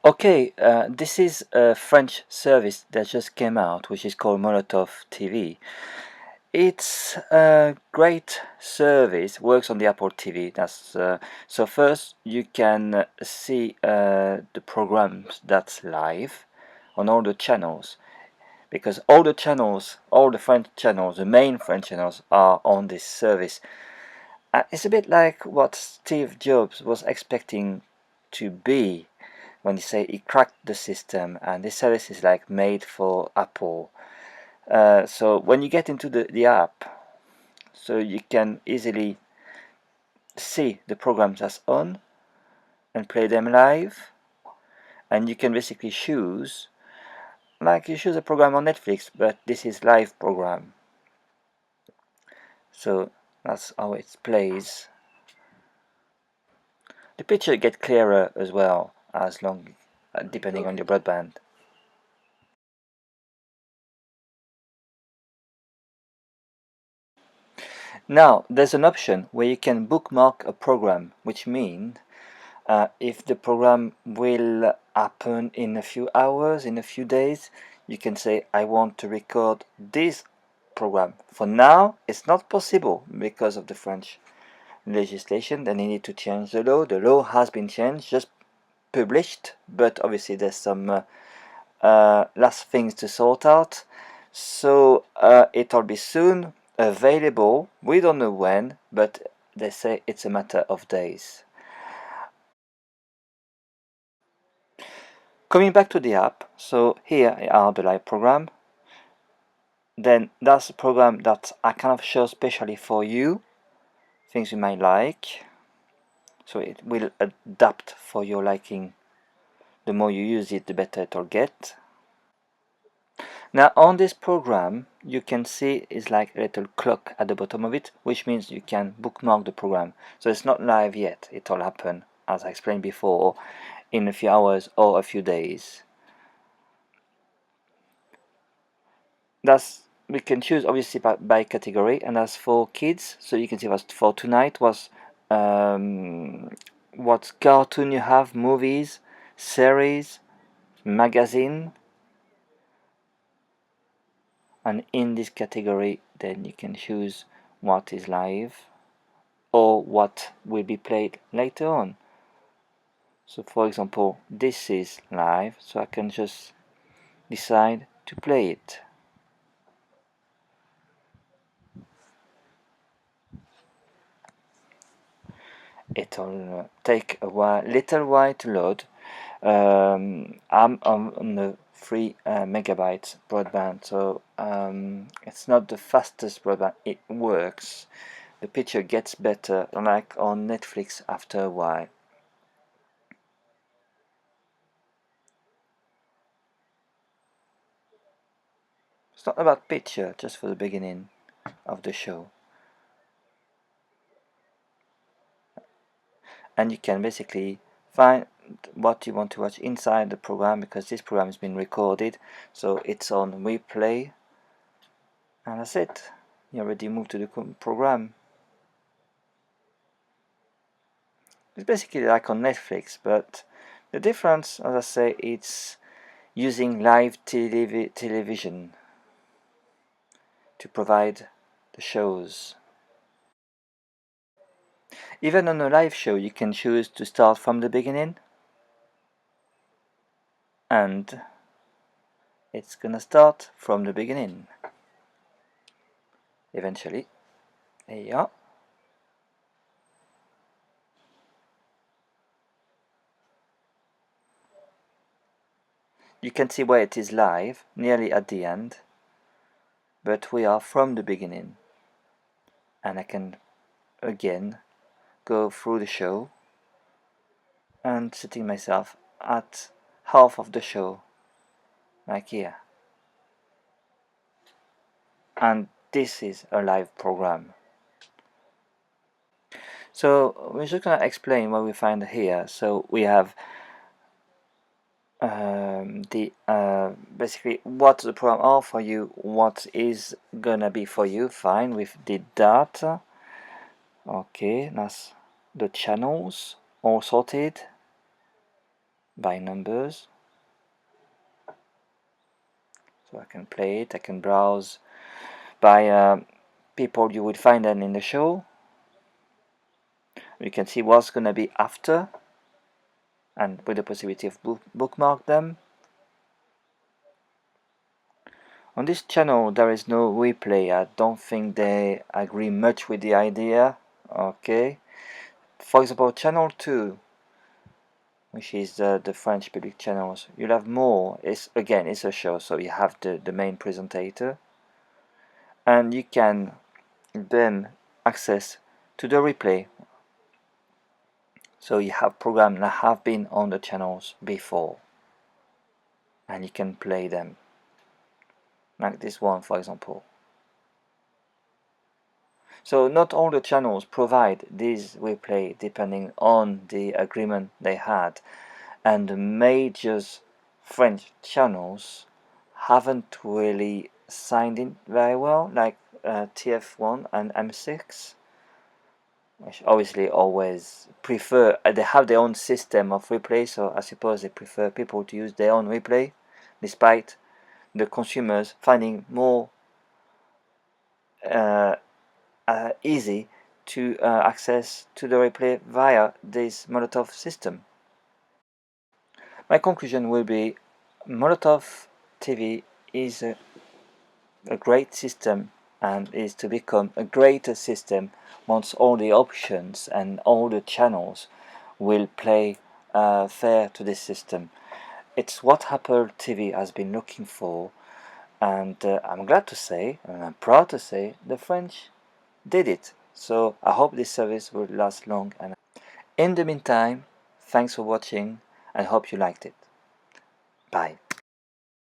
Okay, this is a French service that just came out, which is called Molotov TV. It's a great service, works on the Apple TV. So first you can see the programs that's live on all the channels, because all the channels, all the French channels, the main French channels are on this service. It's a bit like what Steve Jobs was expecting to be when he say he cracked the system, and this service is like made for Apple. So when you get into the app, so you can easily see the programs that's on and play them live, and you can basically choose, like you choose a program on Netflix, but this is live program. So that's how it plays. The picture gets clearer as well, as long depending on your broadband. Now there's an option where you can bookmark a program, which means if the program will happen in a few hours, in a few days, you can say, I want to record this program. For now, it's not possible because of the French legislation. Then you need to change the law. The law has been changed, just published, but obviously there's some last things to sort out. So it'll be soon available. We don't know when, but they say it's a matter of days. Coming back to the app, so here are the live program. Then that's a program that I kind of show specially for you, things you might like. So it will adapt for your liking. The more you use it, the better it'll get. Now on this program, you can see it's like a little clock at the bottom of it, which means you can bookmark the program. So it's not live yet. It'll happen, as I explained before, in a few hours or a few days. We can choose obviously by category, and as for kids, so you can see what for tonight was what cartoon you have, movies, series, magazine, and in this category then you can choose what is live or what will be played later on. So for example, this is live, so I can just decide to play it. It'll take a little while to load. I'm on the 3 megabytes broadband, so it's not the fastest broadband. It works. The picture gets better, like on Netflix after a while. It's not about picture, just for the beginning of the show. And you can basically find what you want to watch inside the program, because this program has been recorded, so it's on replay, and that's it. You already moved to the program. It's basically like on Netflix, but the difference, as I say, it's using live television to provide the shows. Even on a live show, you can choose to start from the beginning, and it's gonna start from the beginning. Eventually, there you are. You can see where it is live, nearly at the end, but we are from the beginning. And I can again go through the show and setting myself at half of the show, like here. And this is a live program. So we're just gonna explain what we find here. So we have basically what the program are for you, what is gonna be for you. Fine, we did that. Okay, that's the channels all sorted. by numbers. So I can play it, I can browse by people you would find them in the show. You can see what's going to be after, and with the possibility of bookmark them. On this channel there is no replay. I don't think they agree much with the idea. Okay, for example, channel 2, which is the French public channels, you'll have more. It's a show, so you have the main presentator, and you can then access to the replay. So you have programs that have been on the channels before, and you can play them, like this one for example. So not all the channels provide this replay depending on the agreement they had, and the major French channels haven't really signed in very well, like TF1 and M6, which obviously always prefer, they have their own system of replay, so I suppose they prefer people to use their own replay, despite the consumers finding more uh, easy to access to the replay via this Molotov system. My conclusion will be Molotov TV is a great system and is to become a greater system once all the options and all the channels will play fair to this system. It's what Apple TV has been looking for, and I'm glad to say, and I'm proud to say, the French did it. So I hope this service will last long. And in the meantime, thanks for watching and hope you liked it. Bye.